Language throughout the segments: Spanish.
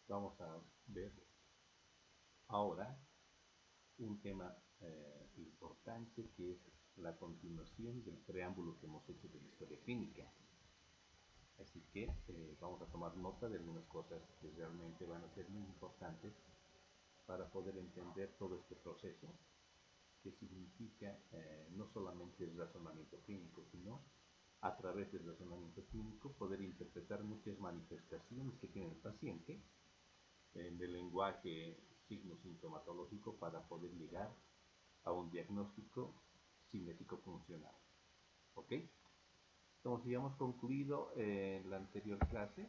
Vamos a ver ahora un tema importante que es la continuación del preámbulo que hemos hecho de la historia clínica. Así que vamos a tomar nota de algunas cosas que realmente van a ser muy importantes para poder entender todo este proceso, que significa no solamente el razonamiento clínico, sino a través del razonamiento clínico poder interpretar muchas manifestaciones que tiene el paciente en el lenguaje signo-sintomatológico para poder llegar a un diagnóstico cinético funcional. ¿Ok? Entonces ya hemos concluido en la anterior clase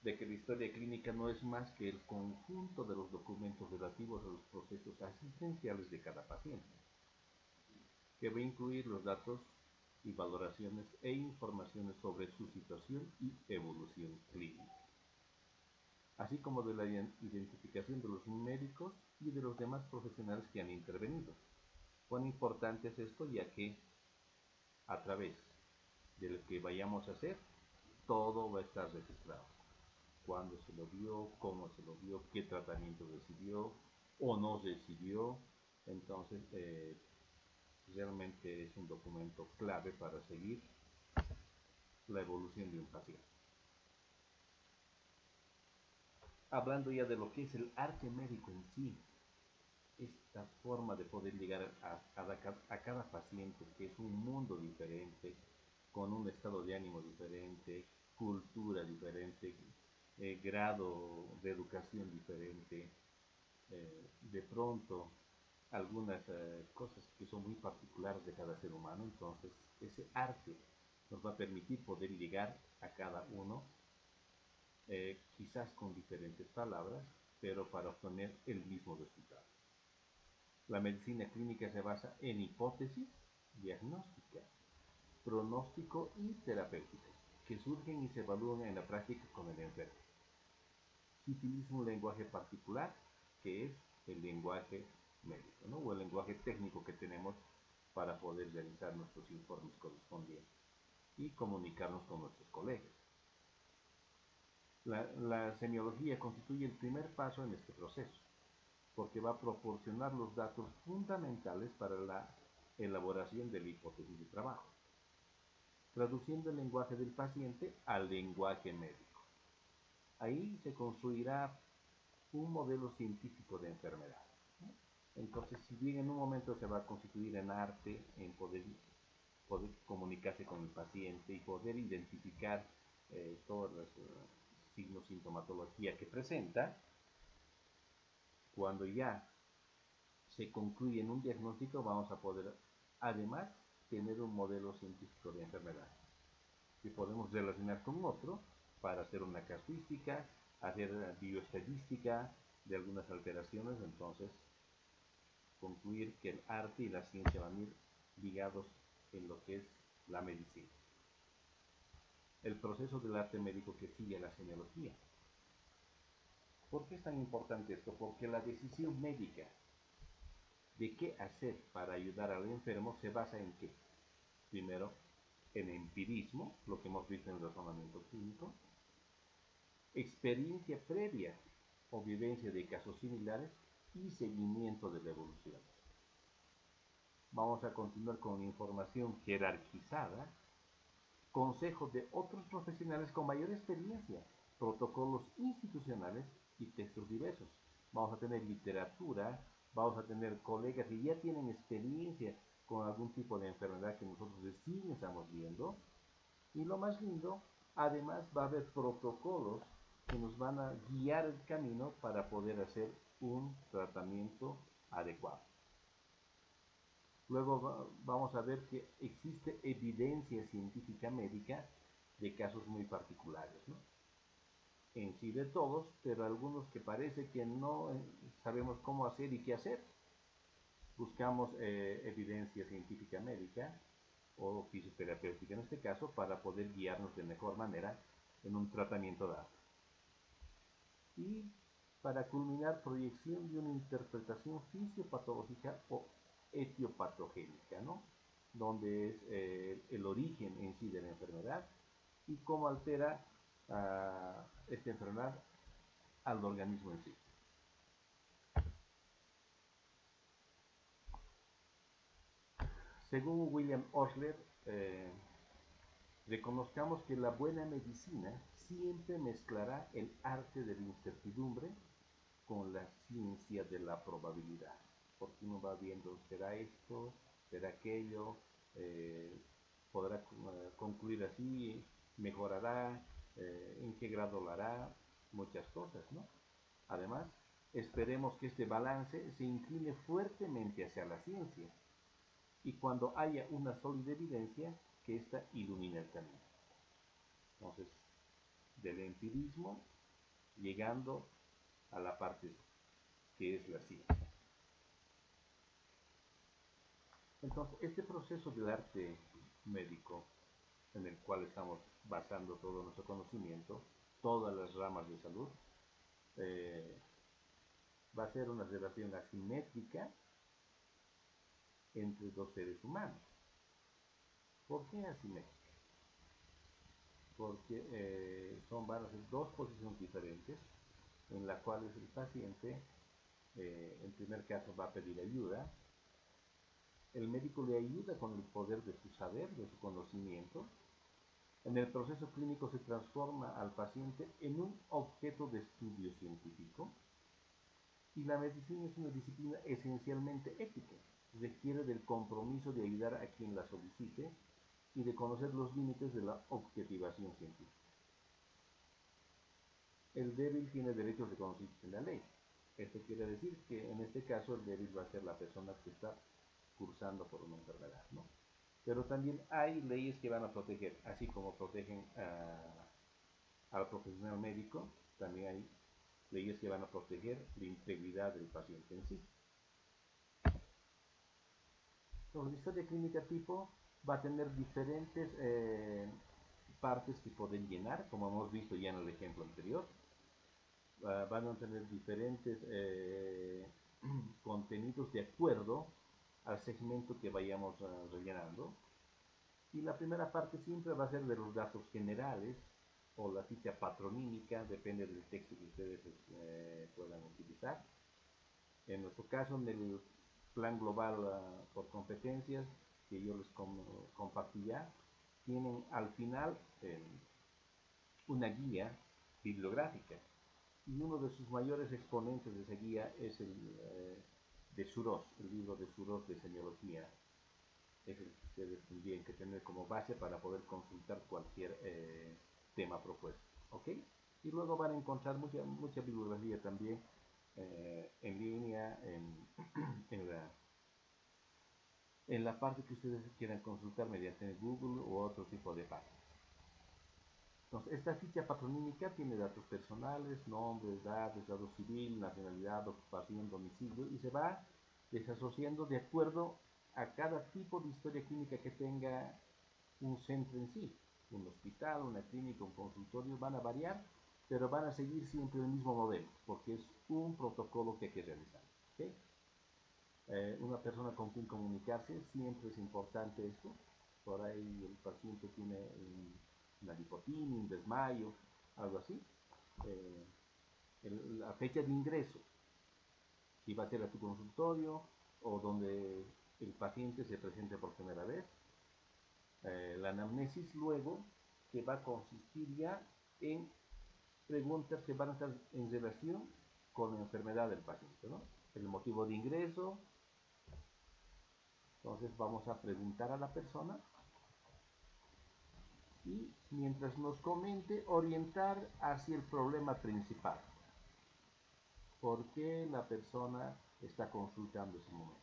de que la historia clínica no es más que el conjunto de los documentos relativos a los procesos asistenciales de cada paciente, que va a incluir los datos y valoraciones e informaciones sobre su situación y evolución clínica, así como de la identificación de los médicos y de los demás profesionales que han intervenido. Cuán importante es esto, ya que a través de lo que vayamos a hacer, todo va a estar registrado. Cuándo se lo vio, cómo se lo vio, qué tratamiento recibió o no recibió. Entonces, realmente es un documento clave para seguir la evolución de un paciente. Hablando ya de lo que es el arte médico en sí, esta forma de poder llegar a cada paciente, que es un mundo diferente, con un estado de ánimo diferente, cultura diferente, grado de educación diferente, de pronto algunas cosas que son muy particulares de cada ser humano. Entonces ese arte nos va a permitir poder llegar a cada uno, quizás con diferentes palabras, pero para obtener el mismo resultado. La medicina clínica se basa en hipótesis diagnóstica, pronóstico y terapéutica, que surgen y se evalúan en la práctica con el enfermo. Se utiliza un lenguaje particular, que es el lenguaje médico, ¿no? O el lenguaje técnico que tenemos para poder realizar nuestros informes correspondientes y comunicarnos con nuestros colegas. La semiología constituye el primer paso en este proceso, porque va a proporcionar los datos fundamentales para la elaboración de la hipótesis de trabajo, traduciendo el lenguaje del paciente al lenguaje médico. Ahí se construirá un modelo científico de enfermedad. Entonces, si bien en un momento se va a constituir en arte, en poder comunicarse con el paciente y poder identificar todos los signos, sintomatología que presenta, cuando ya se concluye en un diagnóstico, vamos a poder además tener un modelo científico de enfermedad que podemos relacionar con otro para hacer una casuística, hacer bioestadística de algunas alteraciones. Entonces, concluir que el arte y la ciencia van a ir ligados en lo que es la medicina. El proceso del arte médico que sigue la semiología. ¿Por qué es tan importante esto? Porque la decisión médica de qué hacer para ayudar al enfermo se basa en qué. Primero, en empirismo, lo que hemos visto en el razonamiento clínico, experiencia previa o vivencia de casos similares y seguimiento de la evolución. Vamos a continuar con información jerarquizada, consejos de otros profesionales con mayor experiencia, protocolos institucionales y textos diversos. Vamos a tener literatura, vamos a tener colegas que ya tienen experiencia con algún tipo de enfermedad que nosotros recién estamos viendo. Y lo más lindo, además va a haber protocolos que nos van a guiar el camino para poder hacer un tratamiento adecuado. Luego vamos a ver que existe evidencia científica médica de casos muy particulares, ¿no? En sí de todos, pero algunos que parece que no sabemos cómo hacer y qué hacer. Buscamos evidencia científica médica o fisioterapéutica en este caso para poder guiarnos de mejor manera en un tratamiento dado. Y para culminar, proyección de una interpretación fisiopatológica o etiopatogénica, ¿no? Donde es el origen en sí de la enfermedad y cómo altera esta enfermedad al organismo en sí. Según William Osler, reconozcamos que la buena medicina siempre mezclará el arte de la incertidumbre con la ciencia de la probabilidad, porque uno va viendo, será esto, será aquello, podrá concluir así, mejorará, en qué grado lo hará, muchas cosas, ¿no? Además, esperemos que este balance se incline fuertemente hacia la ciencia y cuando haya una sólida evidencia, que ésta ilumine el camino. Entonces, del empirismo llegando a la parte que es la ciencia. Entonces, este proceso del arte médico, en el cual estamos basando todo nuestro conocimiento, todas las ramas de salud, eh, va a ser una relación asimétrica entre dos seres humanos. ¿Por qué asimétrica? Porque van a ser dos posiciones diferentes en las cuales el paciente, en primer caso, va a pedir ayuda. El médico le ayuda con el poder de su saber, de su conocimiento. En el proceso clínico se transforma al paciente en un objeto de estudio científico. Y la medicina es una disciplina esencialmente ética. Requiere del compromiso de ayudar a quien la solicite y de conocer los límites de la objetivación científica. El débil tiene derechos reconocidos en la ley. Esto quiere decir que en este caso el débil va a ser la persona que está cursando por una enfermedad, ¿no? Pero también hay leyes que van a proteger, así como protegen al profesional médico, también hay leyes que van a proteger la integridad del paciente en sí. Entonces, la historia clínica tipo va a tener diferentes partes que pueden llenar, como hemos visto ya en el ejemplo anterior. Van a tener diferentes contenidos de acuerdo al segmento que vayamos rellenando. Y la primera parte siempre va a ser de los datos generales o la ficha patronímica, depende del texto que ustedes puedan utilizar. En nuestro caso, en el plan global por competencias que yo les compartí ya, tienen al final una guía bibliográfica. Y uno de sus mayores exponentes de esa guía es el de Suros, el libro de Suros de semiología. Es el que ustedes tendrían que tener como base para poder consultar cualquier tema propuesto. ¿Ok? Y luego van a encontrar mucha bibliografía también en línea, en la parte que ustedes quieran consultar mediante Google u otro tipo de páginas. Entonces, esta ficha patronímica tiene datos personales, nombre, edad, estado civil, nacionalidad, ocupación, domicilio, y se va desasociando de acuerdo a cada tipo de historia clínica que tenga un centro en sí. Un hospital, una clínica, un consultorio van a variar, pero van a seguir siempre el mismo modelo, porque es un protocolo que hay que realizar. ¿Okay? Una persona con quien comunicarse, siempre es importante esto. Por ahí el paciente tiene una lipotimia, un desmayo, algo así. La fecha de ingreso, si va a ser a tu consultorio o donde el paciente se presente por primera vez. La anamnesis luego, que va a consistir ya en preguntas que van a estar en relación con la enfermedad del paciente, ¿no? El motivo de ingreso. Entonces vamos a preguntar a la persona y mientras nos comente, orientar hacia el problema principal. ¿Por qué la persona está consultando ese momento?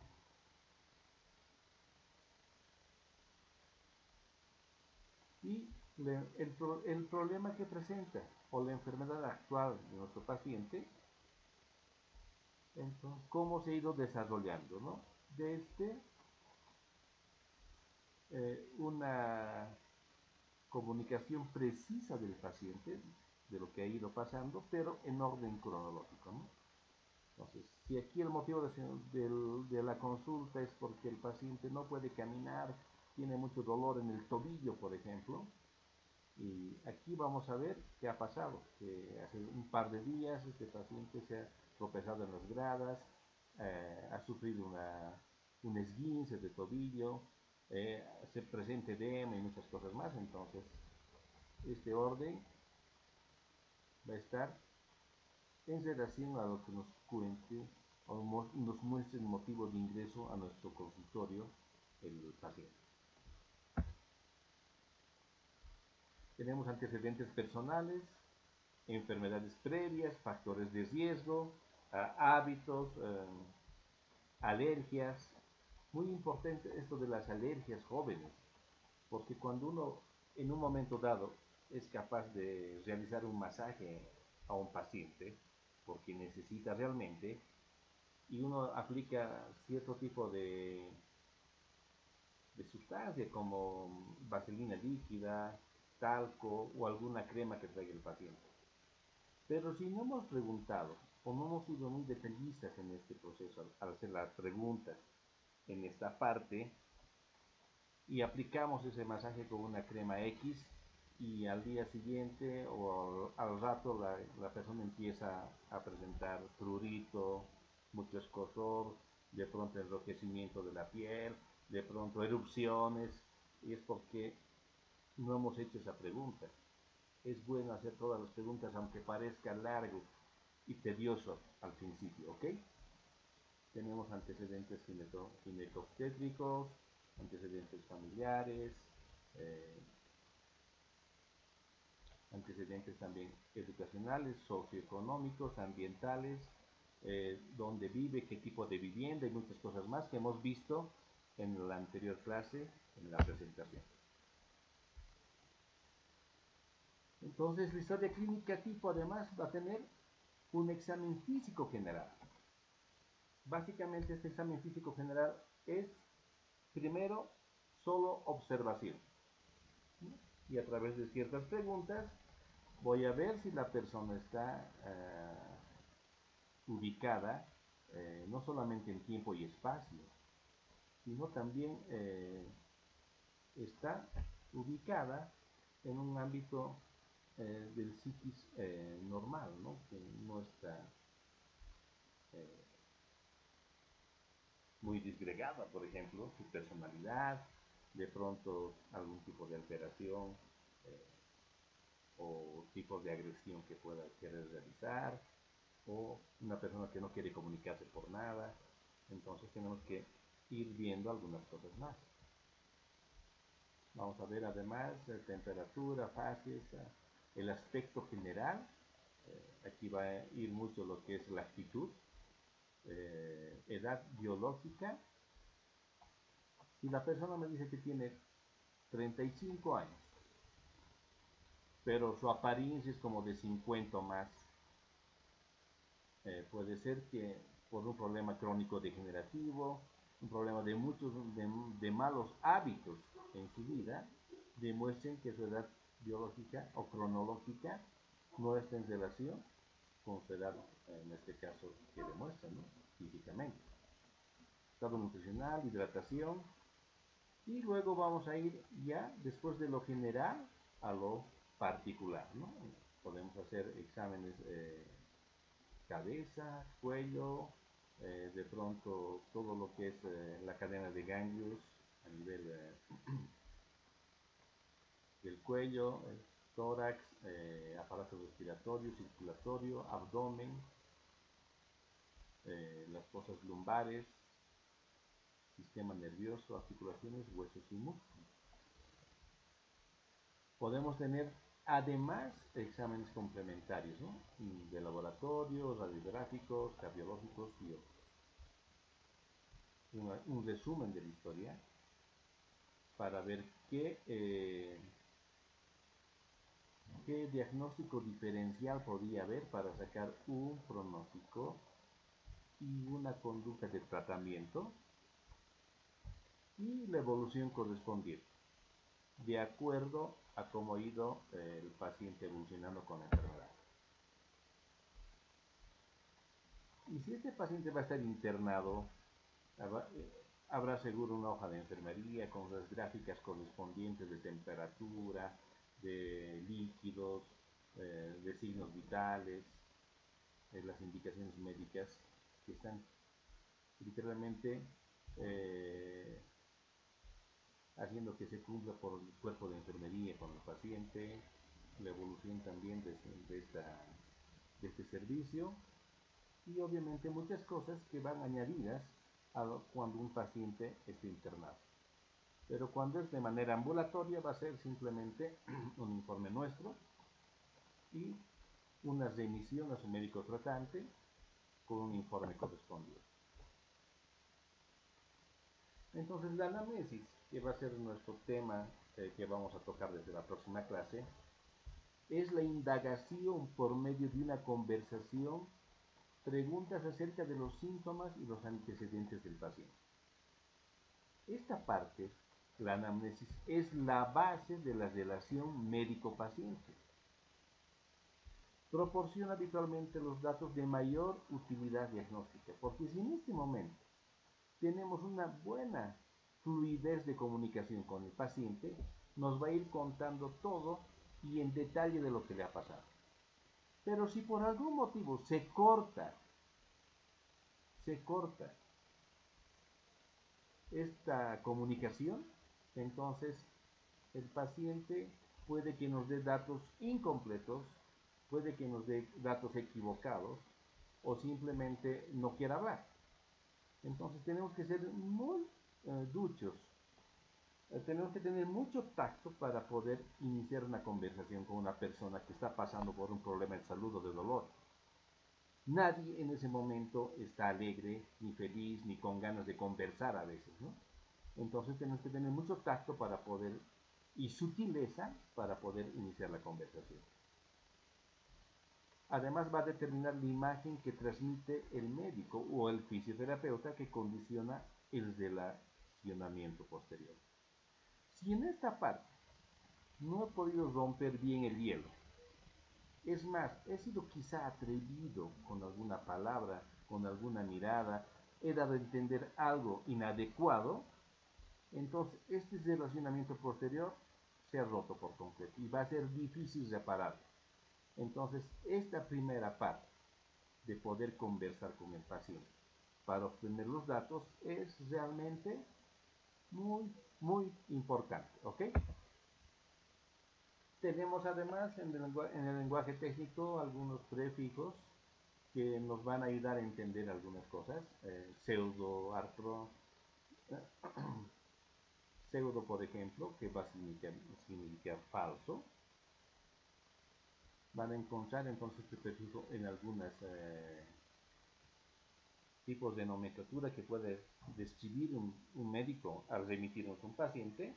Y el problema que presenta o la enfermedad actual de nuestro paciente, entonces, cómo se ha ido desarrollando, ¿no? Desde una comunicación precisa del paciente, de lo que ha ido pasando, pero en orden cronológico, ¿no? Entonces, si aquí el motivo de la consulta es porque el paciente no puede caminar, tiene mucho dolor en el tobillo, por ejemplo, Y aquí vamos a ver qué ha pasado, que hace un par de días este paciente se ha tropezado en las gradas, ha sufrido un esguince de tobillo, se presenta edema y muchas cosas más. Entonces este orden va a estar en relación a lo que nos cuente o nos muestre el motivo de ingreso a nuestro consultorio el paciente. Tenemos antecedentes personales, enfermedades previas, factores de riesgo, hábitos, alergias. Muy importante esto de las alergias jóvenes, porque cuando uno en un momento dado es capaz de realizar un masaje a un paciente, porque necesita realmente, y uno aplica cierto tipo de sustancia como vaselina líquida, talco o alguna crema que traiga el paciente. Pero si no hemos preguntado o no hemos sido muy detallistas en este proceso al hacer las preguntas en esta parte y aplicamos ese masaje con una crema X y al día siguiente o al rato la persona empieza a presentar prurito, mucho escozor, de pronto enrojecimiento de la piel, de pronto erupciones, y es porque no hemos hecho esa pregunta. Es bueno hacer todas las preguntas aunque parezca largo y tedioso al principio, ¿ok? Tenemos antecedentes ginecobstétricos, antecedentes familiares, eh, antecedentes también educacionales, socioeconómicos, ambientales, dónde vive, qué tipo de vivienda y muchas cosas más que hemos visto en la anterior clase, en la presentación. Entonces, la historia clínica tipo además va a tener un examen físico general. Básicamente este examen físico general es primero solo observación. Y a través de ciertas preguntas voy a ver si la persona está ubicada no solamente en tiempo y espacio, sino también está ubicada en un ámbito del psiquis normal, ¿no? Que no está eh, muy disgregada, por ejemplo, su personalidad, de pronto algún tipo de alteración eh, o tipos de agresión que pueda querer realizar, o una persona que no quiere comunicarse por nada. Entonces tenemos que ir viendo algunas cosas más. Vamos a ver además temperatura, fases, el aspecto general. Aquí va a ir mucho lo que es la actitud, edad biológica. Si la persona me dice que tiene 35 años, pero su apariencia es como de 50 o más, puede ser que por un problema crónico degenerativo, un problema de muchos de malos hábitos en su vida, demuestren que su edad biológica o cronológica no está en relación con su edad, en este caso, que demuestra, ¿no? Físicamente. Estado nutricional, hidratación, y luego vamos a ir ya, después de lo general, a lo particular, ¿no? Podemos hacer exámenes cabeza, cuello, de pronto todo lo que es la cadena de ganglios a nivel del cuello, tórax, aparato respiratorio, circulatorio, abdomen, las fosas lumbares, sistema nervioso, articulaciones, huesos y músculos. Podemos tener además exámenes complementarios, ¿no? De laboratorio, radiográficos, cardiológicos y otros. Un resumen de la historia para ver qué diagnóstico diferencial podría haber para sacar un pronóstico y una conducta de tratamiento y la evolución correspondiente, de acuerdo a cómo ha ido el paciente evolucionando con la enfermedad. Y si este paciente va a estar internado, habrá seguro una hoja de enfermería con las gráficas correspondientes de temperatura, de líquidos, de signos vitales, las indicaciones médicas que están literalmente haciendo que se cumpla por el cuerpo de enfermería con el paciente, la evolución también de este servicio y obviamente muchas cosas que van añadidas cuando un paciente esté internado. Pero cuando es de manera ambulatoria va a ser simplemente un informe nuestro y una remisión a su médico tratante con un informe correspondiente. Entonces la anamnesis, que va a ser nuestro tema que vamos a tocar desde la próxima clase, es la indagación por medio de una conversación, preguntas acerca de los síntomas y los antecedentes del paciente. Esta parte, la anamnesis, es la base de la relación médico-paciente. Proporciona habitualmente los datos de mayor utilidad diagnóstica, porque si en este momento tenemos una buena fluidez de comunicación con el paciente, nos va a ir contando todo y en detalle de lo que le ha pasado. Pero si por algún motivo se corta esta comunicación, entonces el paciente puede que nos dé datos incompletos, puede que nos dé datos equivocados o simplemente no quiera hablar. Entonces tenemos que ser muy duchos, tenemos que tener mucho tacto para poder iniciar una conversación con una persona que está pasando por un problema de salud o de dolor. Nadie en ese momento está alegre, ni feliz, ni con ganas de conversar a veces, ¿no? Entonces tenemos que tener mucho tacto para poder, y sutileza para poder iniciar la conversación. Además va a determinar la imagen que transmite el médico o el fisioterapeuta que condiciona el relacionamiento posterior. Si en esta parte no he podido romper bien el hielo, es más, he sido quizá atrevido con alguna palabra, con alguna mirada, he dado a entender algo inadecuado, entonces este relacionamiento posterior se ha roto por completo y va a ser difícil reparar. Entonces, esta primera parte de poder conversar con el paciente para obtener los datos es realmente muy importante, ¿ok? Tenemos además en el lenguaje técnico algunos prefijos que nos van a ayudar a entender algunas cosas. Pseudo, por ejemplo, que va a significar falso. Van a encontrar entonces este prefijo en algunos tipos de nomenclatura que puede describir un médico al remitirnos a un paciente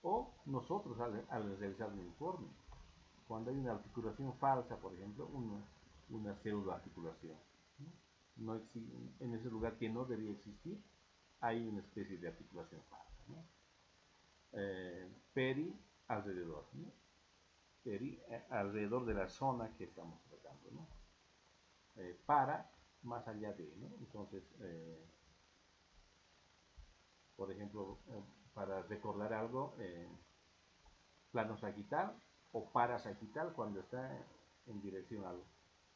o nosotros al realizar un informe. Cuando hay una articulación falsa, por ejemplo, una pseudoarticulación, ¿no? En ese lugar que no debía existir, hay una especie de articulación falsa, ¿no? Peri, alrededor, ¿no? Alrededor de la zona que estamos tratando, ¿no? Para, más allá de, ¿no? Entonces, por ejemplo, para recordar algo, plano sagital o parasagital cuando está en dirección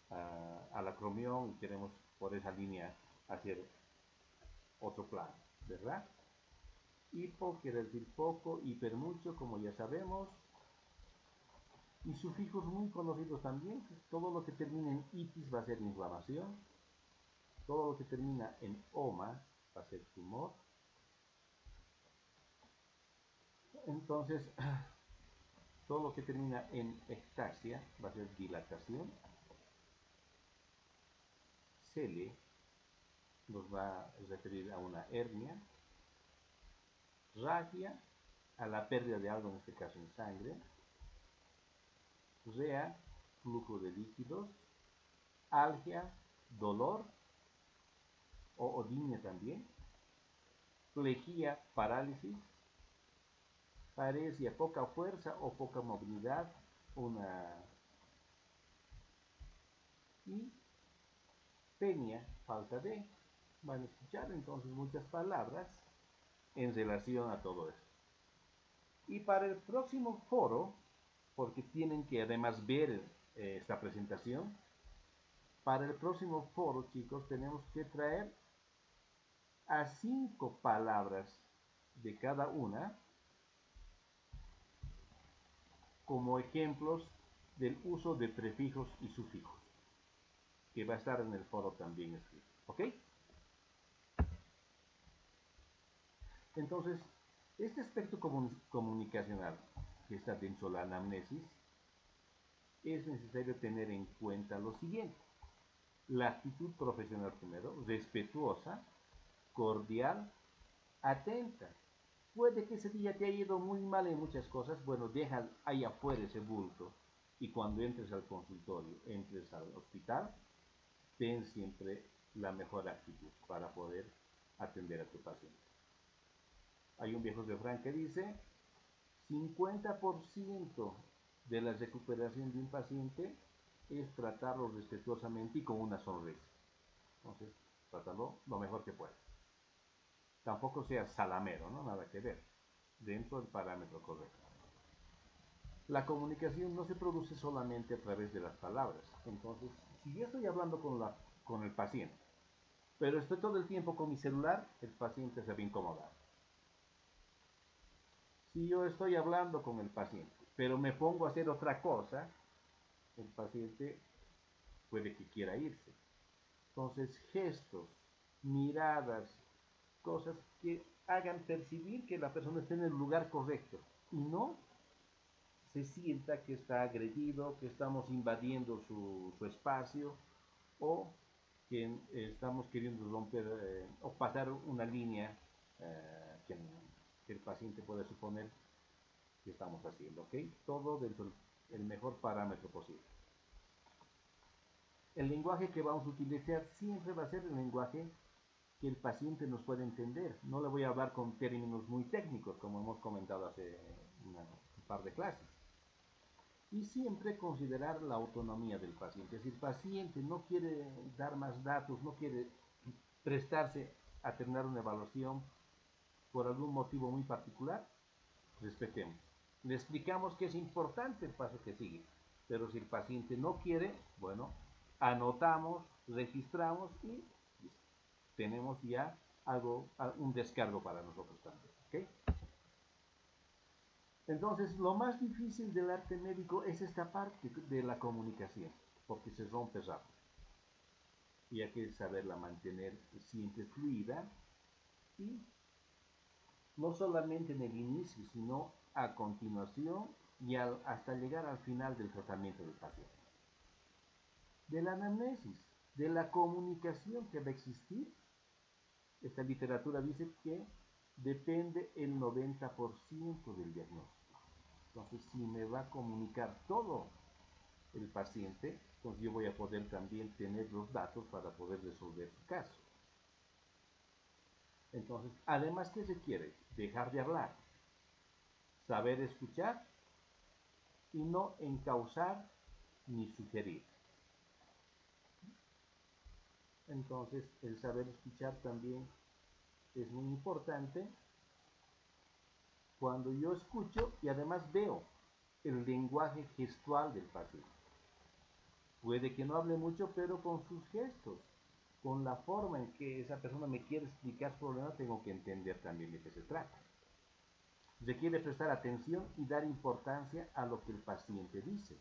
al acromión y queremos por esa línea hacer otro plano, ¿verdad? Hipo quiere decir poco, hiper mucho, como ya sabemos. Y sufijos muy conocidos también, todo lo que termina en itis va a ser inflamación, todo lo que termina en oma va a ser tumor. Entonces, todo lo que termina en ectasia va a ser dilatación. Cele nos va a referir a una hernia. Ragia, a la pérdida de algo, en este caso en sangre. Rea, flujo de líquidos. Algia, dolor o odinia también. Plejía, parálisis. Parecia, poca fuerza o poca movilidad. Y penia, falta de. Van a escuchar entonces muchas palabras en relación a todo esto. Y para el próximo foro porque tienen que además ver esta presentación. Para el próximo foro, chicos, tenemos que traer a 5 palabras de cada una como ejemplos del uso de prefijos y sufijos, que va a estar en el foro también escrito. ¿Ok? Entonces, este aspecto comunicacional que está dentro de la anamnesis, es necesario tener en cuenta lo siguiente: la actitud profesional primero, respetuosa, cordial, atenta. Puede que ese día te haya ido muy mal en muchas cosas, bueno, deja ahí afuera ese bulto y cuando entres al consultorio, entres al hospital, ten siempre la mejor actitud para poder atender a tu paciente. Hay un viejo refrán que dice: 50% de la recuperación de un paciente es tratarlo respetuosamente y con una sonrisa. Entonces, trátalo lo mejor que puedas. Tampoco seas salamero, ¿no? Nada que ver, dentro del parámetro correcto. La comunicación no se produce solamente a través de las palabras. Entonces, si yo estoy hablando con el paciente, pero estoy todo el tiempo con mi celular, el paciente se va a incomodar. Si yo estoy hablando con el paciente, pero me pongo a hacer otra cosa, el paciente puede que quiera irse. Entonces, gestos, miradas, cosas que hagan percibir que la persona está en el lugar correcto y no se sienta que está agredido, que estamos invadiendo su espacio o que estamos queriendo romper o pasar una línea que el paciente puede suponer que estamos haciendo, ¿ok? Todo dentro del mejor parámetro posible. El lenguaje que vamos a utilizar siempre va a ser el lenguaje que el paciente nos puede entender. No le voy a hablar con términos muy técnicos, como hemos comentado hace un par de clases. Y siempre considerar la autonomía del paciente. Si el paciente no quiere dar más datos, no quiere prestarse a tener una evaluación por algún motivo muy particular, respetemos. Le explicamos que es importante el paso que sigue, pero si el paciente no quiere, bueno, anotamos, registramos y listo. Tenemos ya algo, un descargo para nosotros también. ¿Okay? Entonces, lo más difícil del arte médico es esta parte de la comunicación, porque se rompe rápido. Y hay que saberla mantener siempre fluida y no solamente en el inicio, sino a continuación y hasta llegar al final del tratamiento del paciente. De la anamnesis, de la comunicación que va a existir, esta literatura dice que depende el 90% del diagnóstico. Entonces, si me va a comunicar todo el paciente, entonces yo voy a poder también tener los datos para poder resolver su caso. Entonces, además, ¿qué se quiere? Dejar de hablar, saber escuchar y no encauzar ni sugerir. Entonces, el saber escuchar también es muy importante cuando yo escucho y además veo el lenguaje gestual del paciente. Puede que no hable mucho, pero con sus gestos, con la forma en que esa persona me quiere explicar su problema, tengo que entender también de qué se trata. Requiere prestar atención y dar importancia a lo que el paciente dice.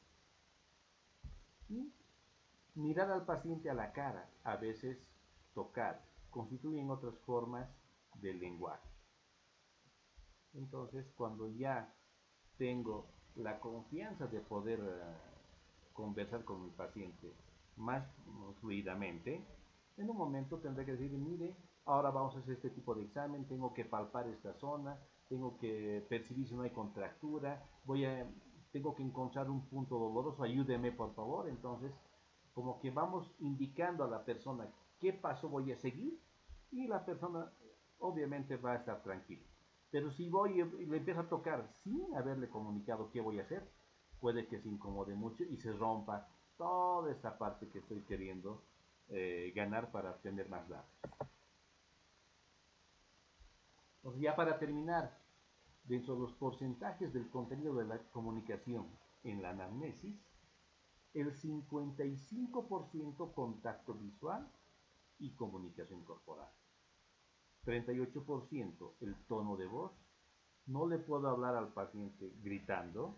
Y mirar al paciente a la cara, a veces tocar, constituyen otras formas del lenguaje. Entonces, cuando ya tengo la confianza de poder conversar con mi paciente más fluidamente, en un momento tendré que decir, mire, ahora vamos a hacer este tipo de examen, tengo que palpar esta zona, tengo que percibir si no hay contractura, tengo que encontrar un punto doloroso, ayúdeme por favor. Entonces, como que vamos indicando a la persona qué paso voy a seguir y la persona obviamente va a estar tranquila. Pero si voy y le empiezo a tocar sin haberle comunicado qué voy a hacer, puede que se incomode mucho y se rompa toda esta parte que estoy queriendo ganar para obtener más datos. Entonces, ya para terminar, dentro de los porcentajes del contenido de la comunicación en la anamnesis el 55% contacto visual y comunicación corporal. 38% el tono de voz. No le puedo hablar al paciente gritando,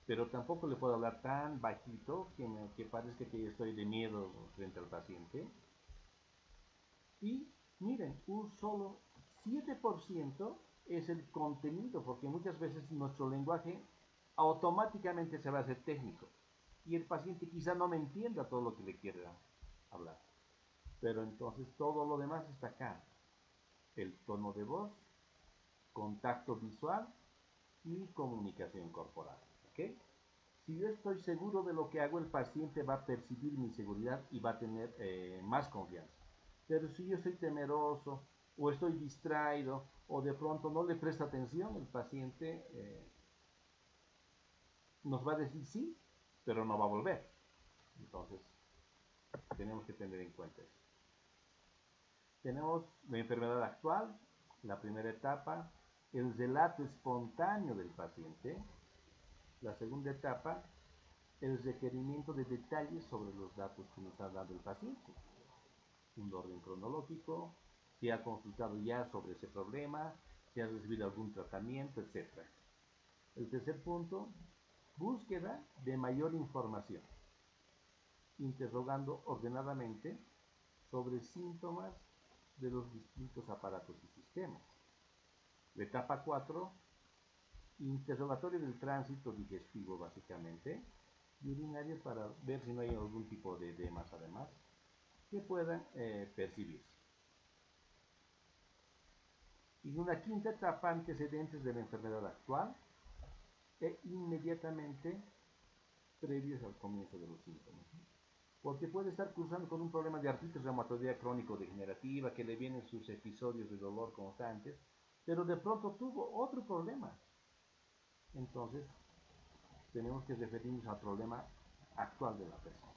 pero tampoco le puedo hablar tan bajito que parezca que estoy de miedo frente al paciente. Y miren, un solo 7% es el contenido, porque muchas veces nuestro lenguaje automáticamente se va a hacer técnico y el paciente quizá no me entienda todo lo que le quiera hablar. Pero entonces todo lo demás está acá. El tono de voz, contacto visual y comunicación corporal. ¿Okay? Si yo estoy seguro de lo que hago, el paciente va a percibir mi seguridad y va a tener más confianza. Pero si yo soy temeroso o estoy distraído o de pronto no le presta atención, el paciente nos va a decir sí, pero no va a volver. Entonces, tenemos que tener en cuenta eso. Tenemos la enfermedad actual, la primera etapa, el relato espontáneo del paciente. La segunda etapa, el requerimiento de detalles sobre los datos que nos ha dado el paciente. Un orden cronológico, si ha consultado ya sobre ese problema, si ha recibido algún tratamiento, etc. El tercer punto, búsqueda de mayor información, interrogando ordenadamente sobre síntomas de los distintos aparatos y sistemas. La etapa 4, interrogatorio del tránsito digestivo básicamente, y urinario para ver si no hay algún tipo de edemas además que puedan percibirse. Y una quinta etapa, antecedentes de la enfermedad actual e inmediatamente previos al comienzo de los síntomas. Porque puede estar cursando con un problema de artritis reumatoidea crónico-degenerativa, que le vienen sus episodios de dolor constantes, pero de pronto tuvo otro problema. Entonces, tenemos que referirnos al problema actual de la persona.